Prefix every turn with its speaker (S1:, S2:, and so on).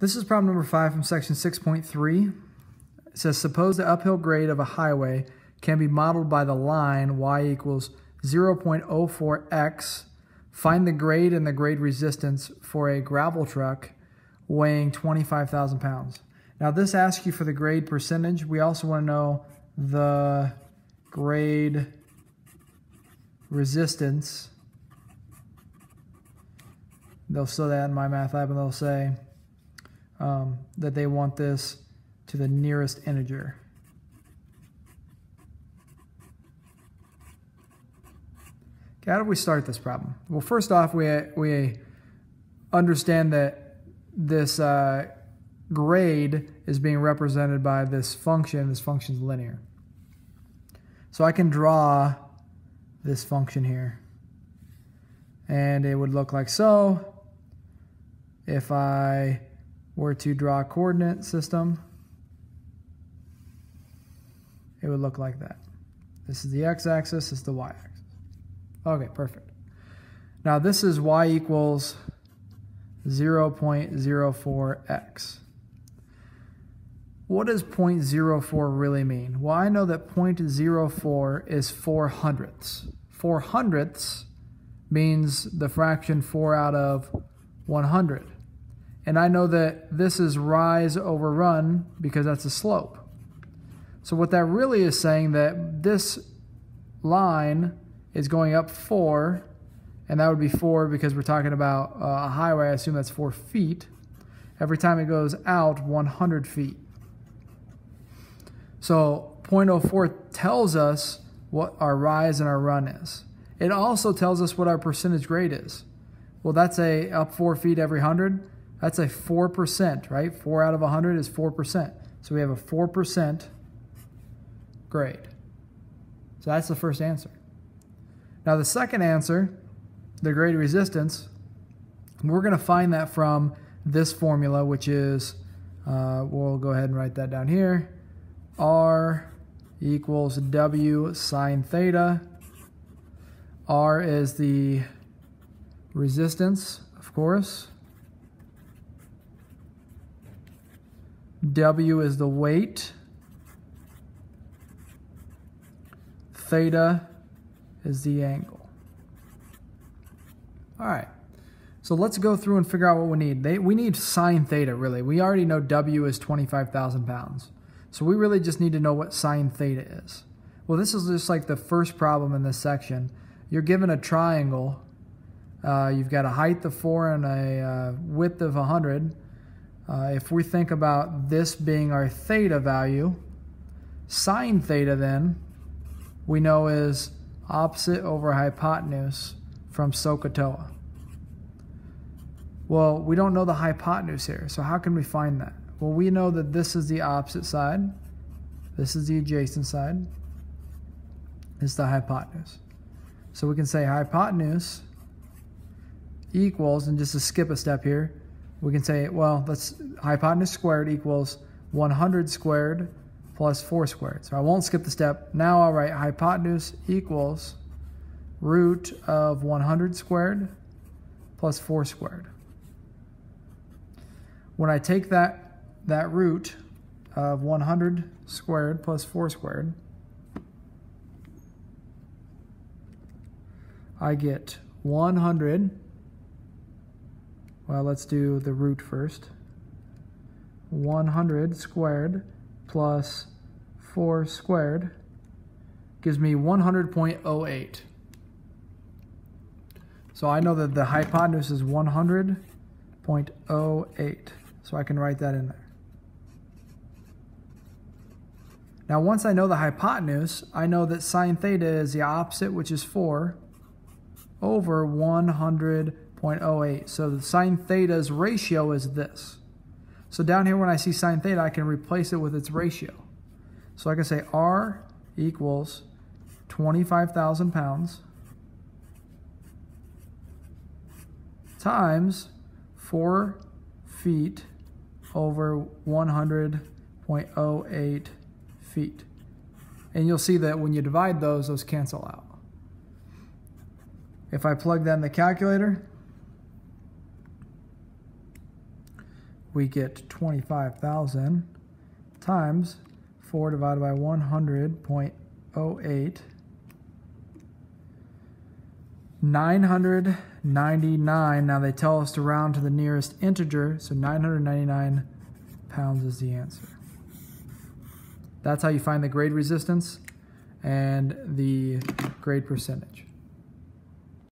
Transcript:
S1: This is problem number 5 from section 6.3. It says, suppose the uphill grade of a highway can be modeled by the line y equals 0.04x. Find the grade and the grade resistance for a gravel truck weighing 25,000 pounds. Now this asks you for the grade percentage. We also want to know the grade resistance. They'll show that in my math lab, and they'll say that they want this to the nearest integer. Okay, how do we start this problem? Well, first off, we understand that this grade is being represented by this function. This function is linear. So I can draw this function here. And it would look like so. If I were to draw a coordinate system, it would look like that. This is the x-axis, this is the y-axis. Okay, perfect. Now this is y equals 0.04x. What does 0.04 really mean? Well, I know that 0.04 is 4 hundredths. 4 hundredths means the fraction 4 out of 100. And I know that this is rise over run because that's a slope. So what that really is saying that this line is going up 4, and that would be 4 because we're talking about a highway. I assume that's 4 feet. Every time it goes out 100 feet. So 0.04 tells us what our rise and our run is. It also tells us what our percentage grade is. Well, that's up 4 feet every 100. That's a 4%, right? 4 out of 100 is 4%. So we have a 4% grade. So that's the first answer. Now the second answer, the grade resistance, we're going to find that from this formula, which is, we'll go ahead and write that down here. R equals W sine theta. R is the resistance, of course. W is the weight. Theta is the angle. All right, so let's go through and figure out what we need. We need sine theta, really. We already know W is 25,000 pounds. So we really just need to know what sine theta is. Well, this is just like the first problem in this section. You're given a triangle. You've got a height of 4 and a width of 100. If we think about this being our theta value, sine theta then, we know is opposite over hypotenuse from SOHCAHTOA. Well, we don't know the hypotenuse here, so how can we find that? Well, we know that this is the opposite side, this is the adjacent side, this is the hypotenuse. So we can say hypotenuse equals, and just to skip a step here, we can say, well, hypotenuse squared equals 100 squared plus 4 squared. So I won't skip the step. Now I'll write hypotenuse equals root of 100 squared plus 4 squared. When I take that root of 100 squared plus 4 squared, I get 100. Well, let's do the root first. 100 squared plus 4 squared gives me 100.08. So I know that the hypotenuse is 100.08. So I can write that in there. Now once I know the hypotenuse, I know that sine theta is the opposite, which is 4, over 100.08. So the sine theta's ratio is this. So down here when I see sine theta, I can replace it with its ratio. So I can say R equals 25,000 pounds times 4 feet over 100.08 feet. And you'll see that when you divide those cancel out. If I plug that in the calculator, we get 25,000 times 4 divided by 100.08. 999. Now they tell us to round to the nearest integer, so 999 pounds is the answer. That's how you find the grade resistance and the grade percentage.